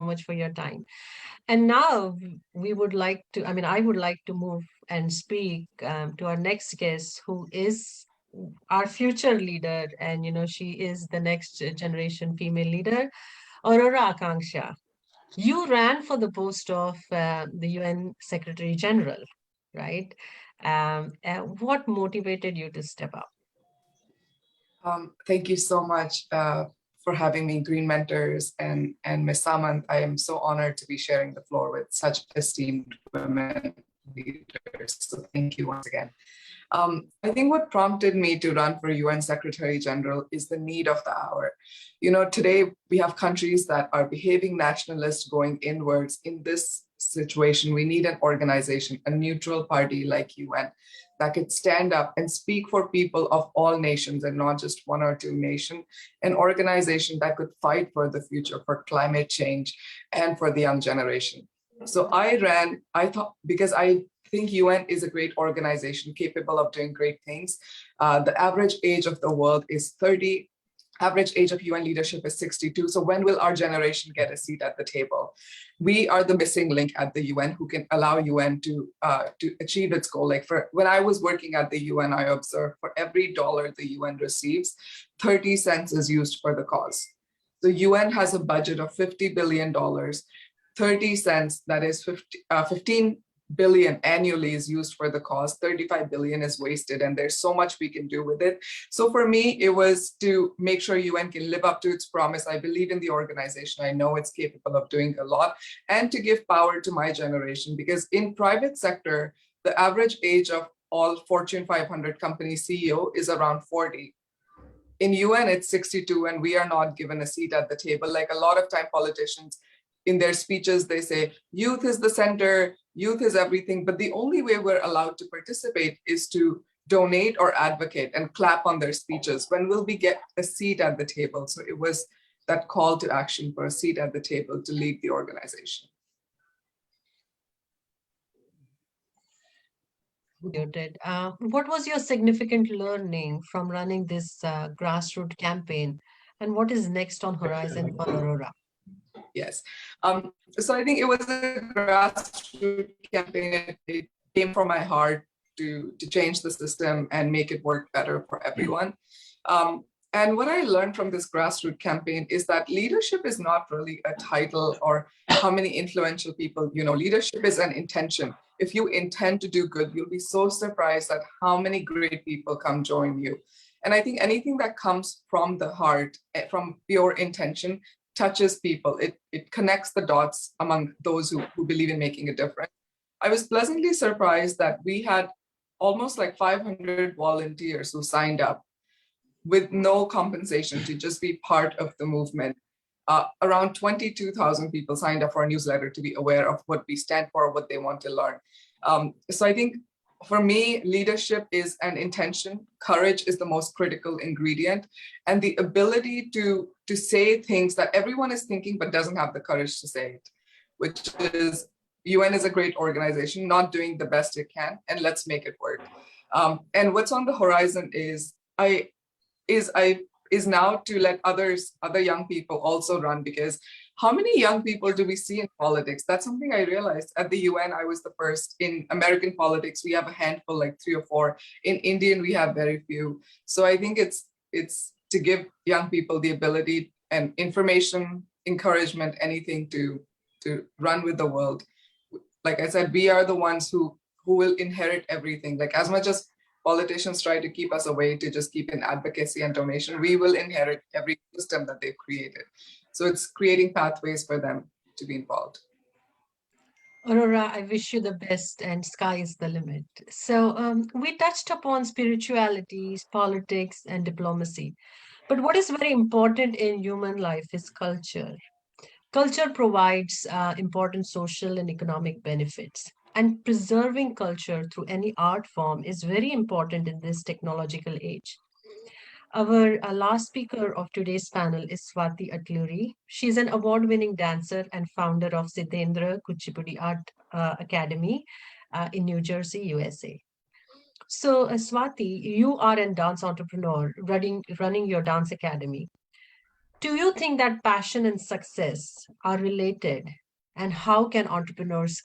much for your time. And now we would like to, I mean, I would like to move and speak to our next guest, who is our future leader. And, she is the next generation female leader, Aurora Akanksha. You ran for the post of the UN Secretary General, right? What motivated you to step up? Thank you so much for having me, Green Mentors and Ms. Samant. I am so honored to be sharing the floor with such esteemed women leaders. So thank you once again. I think what prompted me to run for UN Secretary General is the need of the hour. Today we have countries that are behaving nationalist, going inwards. In this situation, we need an organization, a neutral party like UN, that could stand up and speak for people of all nations and not just one or two nations, an organization that could fight for the future, for climate change, and for the young generation. So I thought, because I think UN is a great organization capable of doing great things. The average age of the world is 30. Average age of UN leadership is 62. So when will our generation get a seat at the table? We are the missing link at the UN who can allow UN to achieve its goal. Like when I was working at the UN, I observed for every dollar the UN receives, 30 cents is used for the cause. The UN has a budget of $50 billion. 30 cents, that is 15 billion annually, is used for the cause. 35 billion is wasted, and there's so much we can do with it. So for me, it was to make sure UN can live up to its promise. I believe in the organization. I know it's capable of doing a lot, and to give power to my generation, because in private sector, the average age of all Fortune 500 company CEO is around 40. In UN, it's 62, and we are not given a seat at the table. Like a lot of time politicians, in their speeches, they say, youth is the center, youth is everything. But the only way we're allowed to participate is to donate or advocate and clap on their speeches. When will we get a seat at the table? So it was that call to action for a seat at the table to lead the organization. You did. What was your significant learning from running this grassroots campaign? And what is next on horizon for Aurora? Yes. So I think it was a grassroots campaign. It came from my heart to change the system and make it work better for everyone. And what I learned from this grassroots campaign is that leadership is not really a title or how many influential people, leadership is an intention. If you intend to do good, you'll be so surprised at how many great people come join you. And I think anything that comes from the heart, from pure intention, touches people. It connects the dots among those who believe in making a difference. I was pleasantly surprised that we had almost like 500 volunteers who signed up with no compensation to just be part of the movement. Around 22,000 people signed up for our newsletter to be aware of what we stand for, what they want to learn. So I think for me, leadership is an intention. Courage is the most critical ingredient, and the ability to say things that everyone is thinking but doesn't have the courage to say it, which is UN is a great organization, not doing the best it can, and let's make it work. And what's on the horizon is now to let other young people also run, because how many young people do we see in politics? That's something I realized. At the UN, I was the first. In American politics, we have a handful, like 3 or 4. In Indian, we have very few. So I think it's to give young people the ability and information, encouragement, anything to run with the world. Like I said, we are the ones who will inherit everything. Like as much as politicians try to keep us away to just keep in advocacy and donation, we will inherit every system that they've created. So it's creating pathways for them to be involved. Aurora, I wish you the best, and sky is the limit. So we touched upon spirituality, politics, and diplomacy. But what is very important in human life is culture. Culture provides important social and economic benefits. And preserving culture through any art form is very important in this technological age. Our last speaker of today's panel is Swati Atluri. She's an award-winning dancer and founder of Sitendra Kuchipudi Art Academy in New Jersey, USA. So, Swati, you are a dance entrepreneur running your dance academy. Do you think that passion and success are related? And how can entrepreneurs